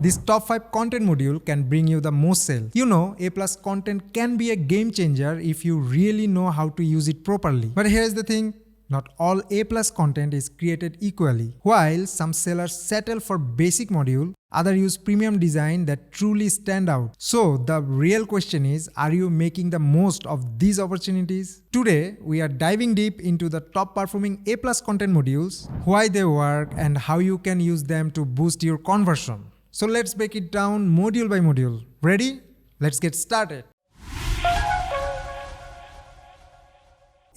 This top 5 content module can bring you the most sales. You know, A+ content can be a game changer if you really know how to use it properly. But here's the thing, not all A+ content is created equally. While some sellers settle for basic module, others use premium design that truly stand out. So the real question is, are you making the most of these opportunities? Today, we are diving deep into the top performing A+ content modules, why they work, and how you can use them to boost your conversion. So let's break it down module by module. Ready? Let's get started.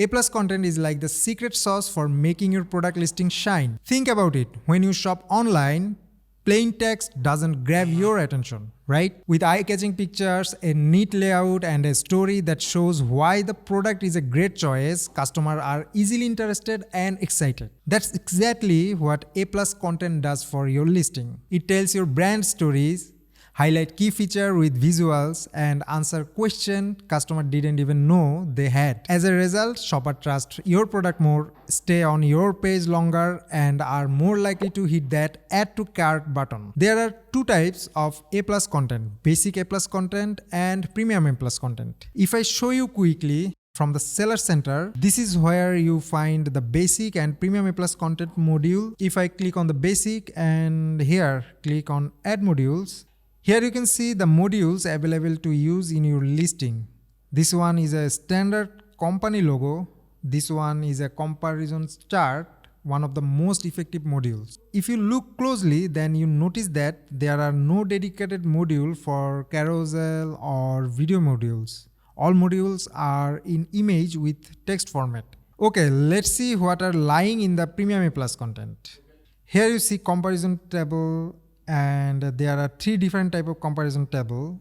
A+ content is like the secret sauce for making your product listing shine. Think about it. When you shop online, plain text doesn't grab your attention, right? With eye-catching pictures, a neat layout, and a story that shows why the product is a great choice, customers are easily interested and excited. That's exactly what A+ content does for your listing. It tells your brand stories, highlight key feature with visuals, and answer question customer didn't even know they had. As a result, shopper trust your product more, stay on your page longer, and are more likely to hit that add to cart button. There are two types of A+ content, basic A+ content and premium A+ content. If I show you quickly from the Seller Center, this is where you find the basic and premium A+ content module. If I click on the basic and here click on add modules, here you can see the modules available to use in your listing. This one is a standard company logo. This one is a comparison chart, one of the most effective modules. If you look closely, then you notice that there are no dedicated module for carousel or video modules. All modules are in image with text format. Okay, let's see what are lying in the premium A+ content. Here you see comparison table, and there are three different type of comparison table.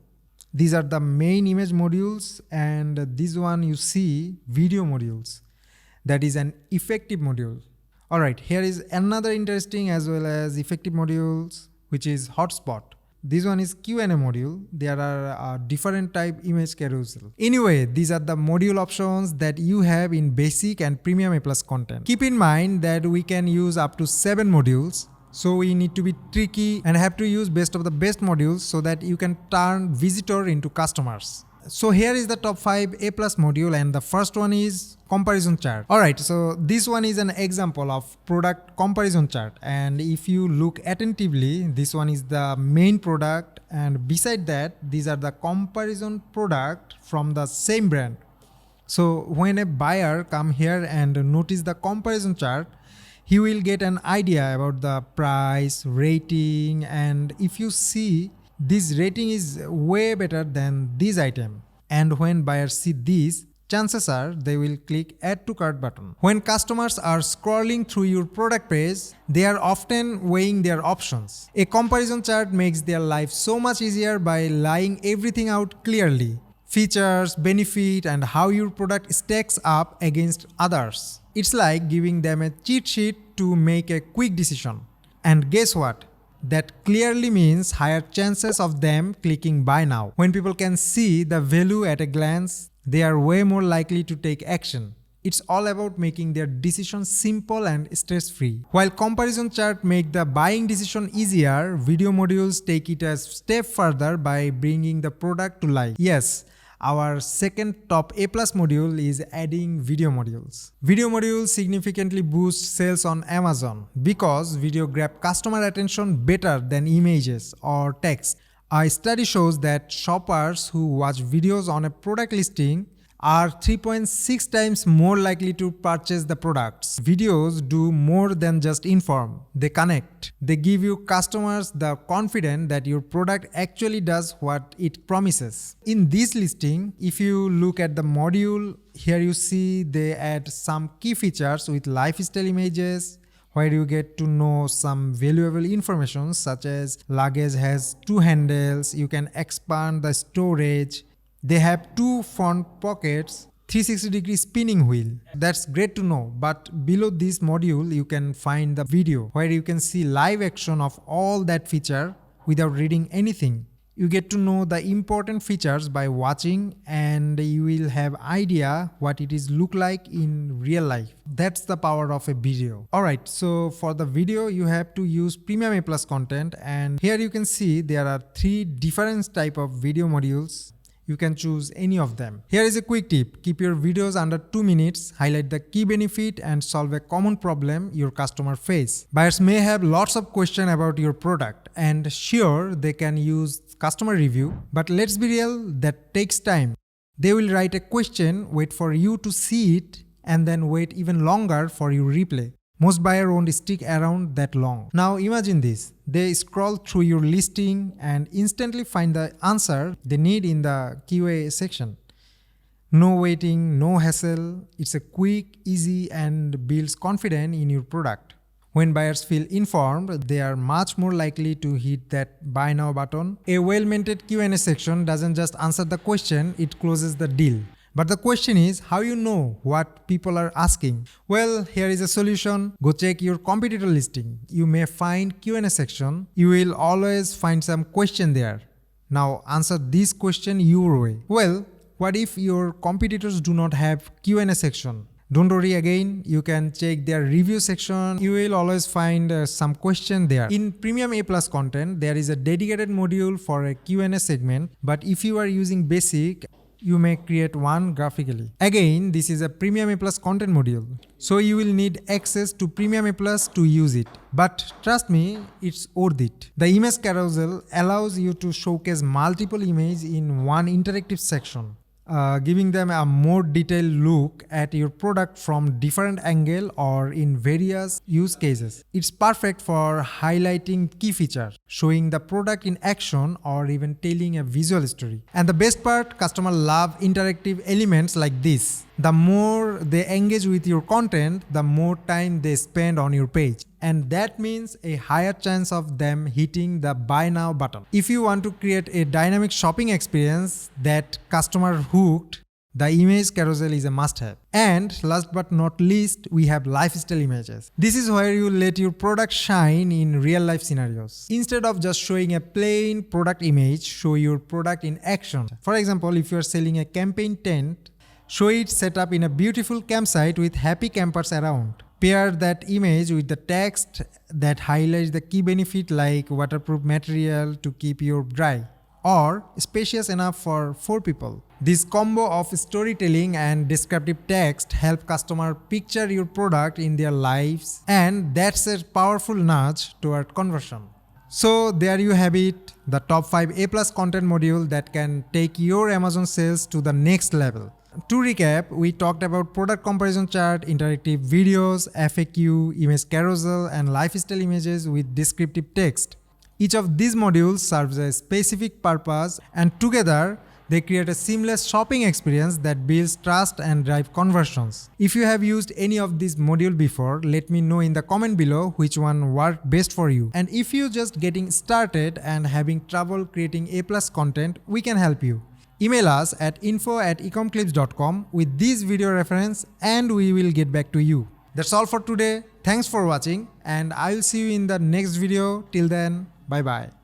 These are the main image modules, and this one you see video modules. That is an effective module. Alright, here is another interesting as well as effective modules, which is hotspot. This one is Q&A module. There are different type image carousel. Anyway, these are the module options that you have in basic and premium A+ content. Keep in mind that we can use up to 7 modules. So we need to be tricky and have to use best of the best modules so that you can turn visitor into customers. So here is the top 5 A+ module, and the first one is comparison chart. Alright, so this one is an example of product comparison chart, and if you look attentively, this one is the main product, and beside that these are the comparison product from the same brand. So when a buyer come here and notice the comparison chart, he will get an idea about the price, rating, and if you see, this rating is way better than this item. And when buyers see this, chances are they will click add to cart button. When customers are scrolling through your product page, they are often weighing their options. A comparison chart makes their life so much easier by laying everything out clearly. Features, benefit, and how your product stacks up against others. It's like giving them a cheat sheet to make a quick decision. And guess what? That clearly means higher chances of them clicking buy now. When people can see the value at a glance, they are way more likely to take action. It's all about making their decision simple and stress-free. While comparison chart make the buying decision easier, video modules take it a step further by bringing the product to life. Yes, our second top A+ module is adding video modules. Video modules significantly boost sales on Amazon because video grab customer attention better than images or text. A study shows that shoppers who watch videos on a product listing are 3.6 times more likely to purchase the products. Videos do more than just inform, they connect. They give you customers the confidence that your product actually does what it promises. In this listing, if you look at the module, here you see they add some key features with lifestyle images, where you get to know some valuable information such as luggage has 2 handles, you can expand the storage. They have 2 front pockets, 360-degree spinning wheel. That's great to know, but below this module you can find the video where you can see live action of all that feature without reading anything. You get to know the important features by watching, and you will have idea what it is look like in real life. That's the power of a video. Alright, so for the video you have to use Premium A+ content, and here you can see there are 3 different type of video modules. You can choose any of them. Here is a quick tip. Keep your videos under 2 minutes, highlight the key benefit and solve a common problem your customer face. Buyers may have lots of questions about your product, and sure, they can use customer review, but let's be real, that takes time. They will write a question, wait for you to see it, and then wait even longer for your reply. Most buyers won't stick around that long. Now imagine this. They scroll through your listing and instantly find the answer they need in the QA section. No waiting, no hassle. It's a quick, easy, and builds confidence in your product. When buyers feel informed, they are much more likely to hit that buy now button. A well-maintained Q&A section doesn't just answer the question, it closes the deal. But the question is, how you know what people are asking? Well, here is a solution. Go check your competitor listing. You may find Q&A section. You will always find some question there. Now answer this question your way. Well, what if your competitors do not have Q&A section? Don't worry again, you can check their review section. You will always find some question there. In Premium A+ content, there is a dedicated module for a Q&A segment, but if you are using basic, you may create one graphically. Again, this is a Premium A+ content module, so you will need access to Premium A+ to use it. But trust me, it's worth it. The image carousel allows you to showcase multiple images in one interactive section, giving them a more detailed look at your product from different angle or in various use cases. It's perfect for highlighting key features, showing the product in action, or even telling a visual story. And the best part, customers love interactive elements like this. The more they engage with your content, the more time they spend on your page. And that means a higher chance of them hitting the buy now button. If you want to create a dynamic shopping experience that customer hooked, the image carousel is a must-have. And last but not least, we have lifestyle images. This is where you let your product shine in real-life scenarios. Instead of just showing a plain product image, show your product in action. For example, if you are selling a campaign tent, show it set up in a beautiful campsite with happy campers around. Pair that image with the text that highlights the key benefit like waterproof material to keep you dry, or spacious enough for 4 people. This combo of storytelling and descriptive text help customer picture your product in their lives, and that's a powerful nudge toward conversion. So there you have it, the top 5 A+ content module that can take your Amazon sales to the next level. To recap, we talked about product comparison chart, interactive videos, FAQ, image carousel, and lifestyle images with descriptive text. Each of these modules serves a specific purpose, and together they create a seamless shopping experience that builds trust and drives conversions. If you have used any of these modules before, let me know in the comment below which one worked best for you. And if you're just getting started and having trouble creating A+ content, we can help you. Email us at info@ecomclips.com with this video reference and we will get back to you. That's all for today. Thanks for watching and I will see you in the next video. Till then, bye bye.